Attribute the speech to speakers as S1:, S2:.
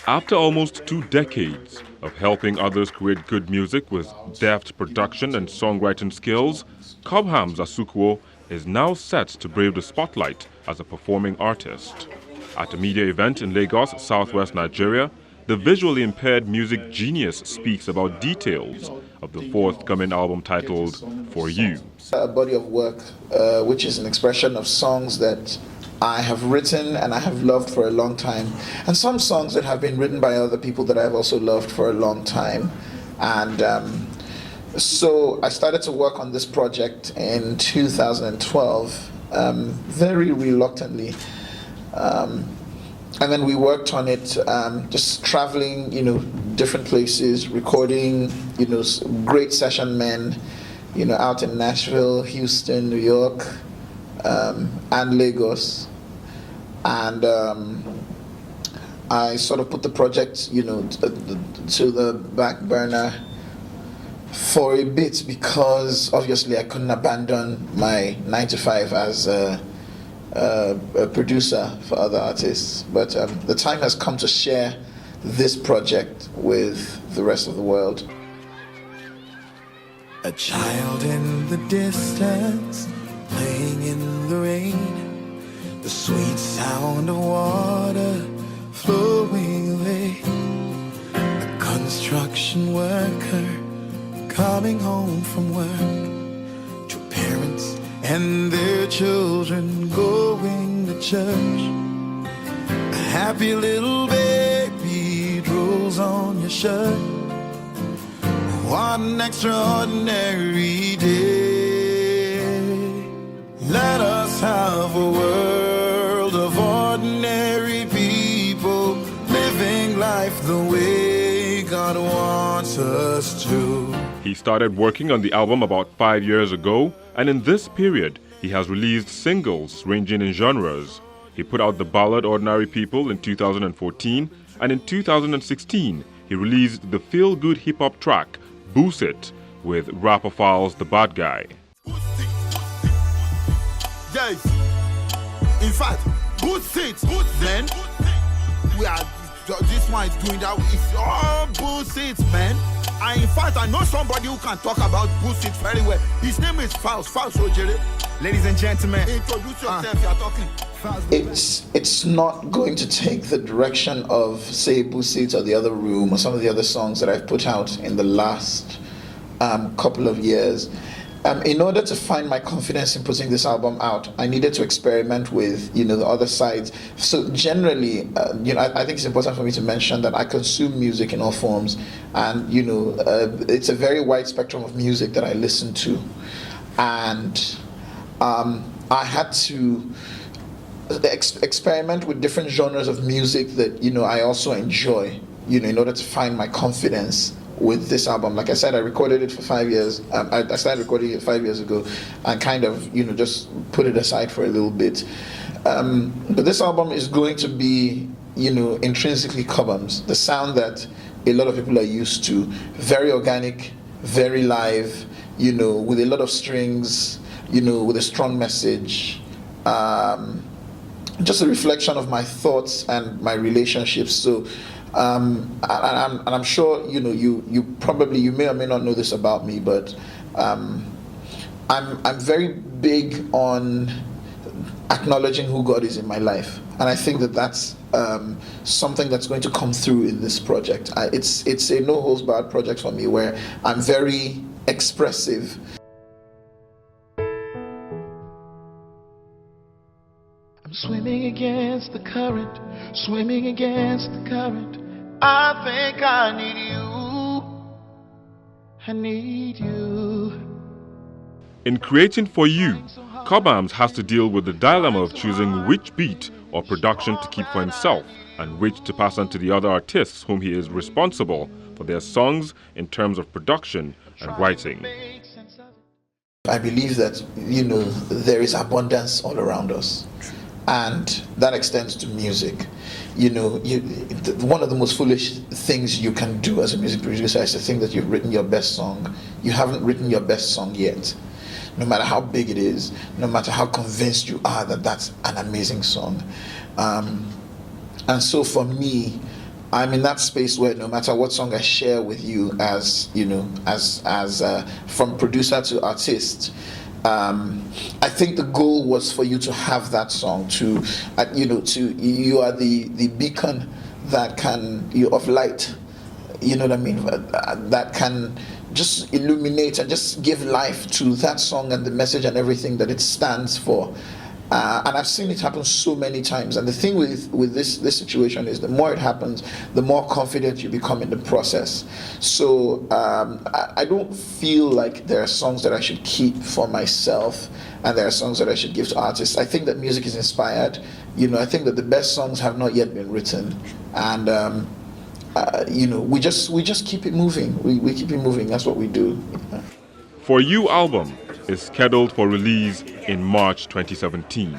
S1: After almost 2 decades of helping others create good music with deft production and songwriting skills, Cobhams Asuquo is now set to brave the spotlight as a performing artist. At a media event in Lagos, southwest Nigeria, the visually impaired music genius speaks about details of the forthcoming album titled For You.
S2: A body of work which is an expression of songs that I have written and I have loved for a long time, and some songs that have been written by other people that I've also loved for a long time. And so I started to work on this project in 2012, very reluctantly. And then we worked on it, just traveling, different places, recording, great session men, out in Nashville, Houston, New York, and Lagos. And I sort of put the project, to the back burner for a bit because obviously I couldn't abandon my 9 to 5 as a producer for other artists. But the time has come to share this project with the rest of the world.
S3: A child in the distance, playing in the rain, the sweet sound of water flowing away, a construction worker coming home from work, two parents and their children going to church, a happy little baby drools on your shirt. What an extraordinary day. Let us have a world of ordinary people living life the way God wants us to.
S1: He started working on the album about 5 years ago, and in this period, he has released singles ranging in genres. He put out the ballad Ordinary People in 2014, and in 2016, he released the feel-good hip-hop track Boost It with rapper Files the Bad Guy.
S4: Yes. In fact, Boost It, man. We are, this one is doing that. It's all Boost It, man. And in fact, I know somebody who can talk about Boost It very well. His name is Files Ojere. Ladies and gentlemen, introduce yourself. You are talking.
S2: It's not going to take the direction of, say, Boost It or The Other Room or some of the other songs that I've put out in the last couple of years. In order to find my confidence in putting this album out, I needed to experiment with, the other sides. So generally, I think it's important for me to mention that I consume music in all forms, and it's a very wide spectrum of music that I listen to, and I had to experiment with different genres of music that I also enjoy, in order to find my confidence with this album. Like I said, I recorded it for 5 years. I started recording it 5 years ago and kind of just put it aside for a little bit. But this album is going to be intrinsically Cobhams, the sound that a lot of people are used to, very organic, very live, with a lot of strings, with a strong message. Just a reflection of my thoughts and my relationships. So, and I'm sure you may or may not know this about me, but I'm very big on acknowledging who God is in my life, and I think that that's something that's going to come through in this project. It's a no holds barred project for me, where I'm very expressive.
S3: I'm swimming against the current, swimming against the current. I think I need you. I need you.
S1: In creating For You, Cobhams has to deal with the dilemma of choosing which beat or production to keep for himself and which to pass on to the other artists whom he is responsible for their songs in terms of production and writing.
S2: I believe that, there is abundance all around us. And that extends to music. You know, one of the most foolish things you can do as a music producer is to think that you've written your best song. You haven't written your best song yet. No matter how big it is, no matter how convinced you are that that's an amazing song. And so for me, I'm in that space where no matter what song I share with you, as you know, as from producer to artist, I think the goal was for you to have that song, to you are the beacon that can, of light, you know what I mean, that can just illuminate and just give life to that song and the message and everything that it stands for. And I've seen it happen so many times. And the thing with this situation is, the more it happens, the more confident you become in the process. So I don't feel like there are songs that I should keep for myself and there are songs that I should give to artists. I think that music is inspired. You know, I think that the best songs have not yet been written. And we just keep it moving. We keep it moving. That's what we do.
S1: For You album is scheduled for release in March 2017.